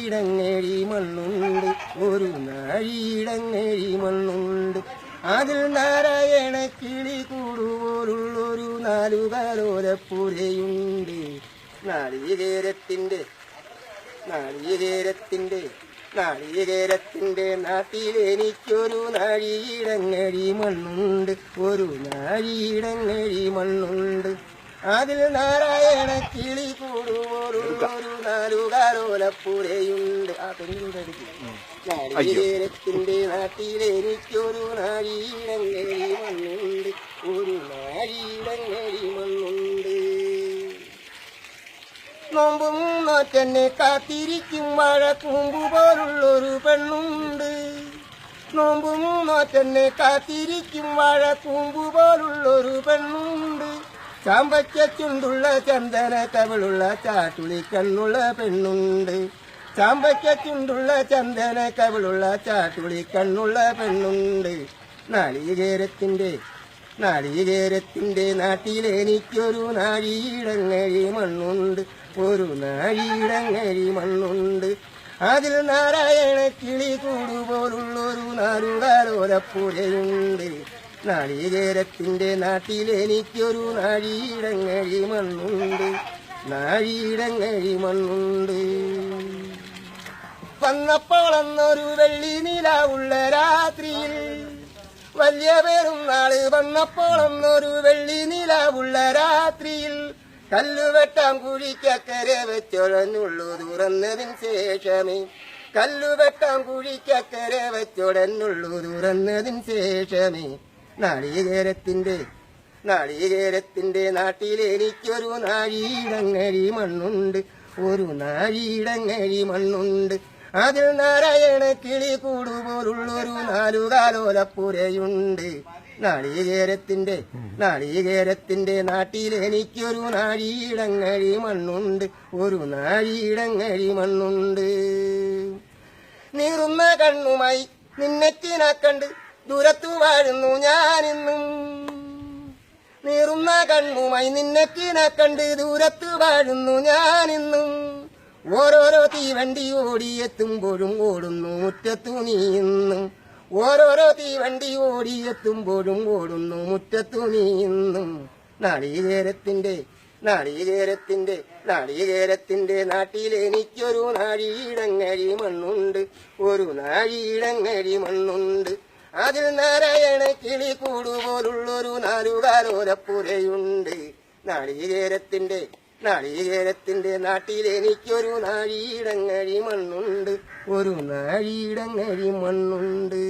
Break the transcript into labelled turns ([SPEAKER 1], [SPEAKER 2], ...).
[SPEAKER 1] നാഴിയിടങ്ങഴി മണ്ണുണ്ട്, ഒരു നാഴിയിടങ്ങഴി മണ്ണുണ്ട്. അതിൽ നാരായണ കിളി കൂടുപോലുള്ളൊരു നാലുകാലോലപ്പുരയുണ്ട്. നാളികേരത്തിന്റെ നാട്ടിൽ എനിക്കൊരു നാഴിയിടങ്ങഴി മണ്ണുണ്ട്, ഒരു നാഴിയിടങ്ങഴി മണ്ണുണ്ട്. അതിൽ നാരായണ കിളി കൂടുപോലുള്ളൊരു നാലുകാലോലപ്പുരയുണ്ട്. ആ പെണ്ണുണ്ട്. നാളികേരത്തിന്റെ നാട്ടിൽ എനിക്കൊരു നാഴിയിടങ്ങഴി മണ്ണുണ്ട്, ഒരു നാഴിയിടങ്ങഴി മണ്ണുണ്ട്. നോമ്പും നോറ്റെന്നെ കാത്തിരിക്കും വാഴക്കൂമ്പു പോലുള്ളൊരു പെണ്ണുണ്ട്. നോമ്പും നോറ്റെന്നെ കാത്തിരിക്കും വാഴക്കൂമ്പു പോലുള്ളൊരു പെണ്ണുണ്ട്. ചാമ്പയ്ക്ക ചുണ്ടുള്ള ചന്ദന കവിളുള്ള ചാട്ടുളി കണ്ണുള്ള പെണ്ണുണ്ട്. ചാമ്പയ്ക്ക ചുണ്ടുള്ള ചന്ദന കവിളുള്ള ചാട്ടുളി കണ്ണുള്ള പെണ്ണുണ്ട്. നാളികേരത്തിന്റെ നാട്ടിൽ എനിക്കൊരു നാഴിയിടങ്ങഴി മണ്ണുണ്ട്, ഒരു നാഴിയിടങ്ങഴി മണ്ണുണ്ട്. അതിൽ നാരായണ കിളി കൂടുപോലുള്ളൊരു നാലുകാലോലപ്പുരയുണ്ട്. നാളികേരത്തിന്റെ നാട്ടിൽ എനിക്കൊരു നാഴിയിടങ്ങഴി മണ്ണുണ്ട്, നാഴിയിടങ്ങഴി മണ്ണുണ്ട്. വന്നപ്പോളെന്നൊരു വെള്ളി നിലാവുള്ള രാത്രിയിൽ, വലിയ പെരുന്നാള് വന്നപ്പോളെന്നൊരു വെള്ളി നിലാവുള്ള രാത്രിയിൽ, കല്ലുവെട്ടാം കുഴിക്കക്കരെ വെച്ചൊടനുള്ളു തുറന്നതിന് ശേഷമേ, കല്ലുവെട്ടാം കുഴിക്കക്കരെ വെച്ചൊടനുള്ളു തുറന്നതിന് ശേഷമേ. നാളികേരത്തിന്റെ നാട്ടിൽ എനിക്കൊരു നാഴിയിടങ്ങഴി മണ്ണുണ്ട്, ഒരു നാഴിയിടങ്ങഴി മണ്ണുണ്ട്. അതിൽ നാരായണ കിളി കൂടുപോലുള്ളൊരു നാലുകാലോലപ്പുരയുണ്ട്. നാളികേരത്തിന്റെ നാട്ടിൽ എനിക്കൊരു നാഴിയിടങ്ങഴി മണ്ണുണ്ട്, ഒരു നാഴിയിടങ്ങഴി മണ്ണുണ്ട്. നീറുന്ന കണ്ണുമായി നിന്നെക്കിനാക്കണ്ട് ദൂരത്തു വാഴുന്നു ഞാനിന്നും. നീറുന്ന കണ്ണുമായി നിന്നെക്കിനാക്കണ്ട് ദൂരത്തു വാഴുന്നു ഞാനിന്നും. ഓരോരോ തീവണ്ടി ഓടിയെത്തുമ്പോഴും ഓടുന്നു മുറ്റത്തു നീന്നും. ഓരോരോ തീവണ്ടി ഓടിയെത്തുമ്പോഴും ഓടുന്നു മുറ്റത്തു നീന്നും. നാളികേരത്തിന്റെ നാട്ടിൽ എനിക്കൊരു നാഴിയിടങ്ങഴി മണ്ണുണ്ട്, ഒരു നാഴിയിടങ്ങഴി മണ്ണുണ്ട്. അതിൽ നാരായണ കിളി കൂടുപോലുള്ളൊരു നാലുകാലോലപ്പുരയുണ്ട്. നാളികേരത്തിന്റെ നാട്ടിൽ എനിക്കൊരു നാഴിയിടങ്ങഴി മണ്ണുണ്ട്, ഒരു നാഴിയിടങ്ങഴി മണ്ണുണ്ട്.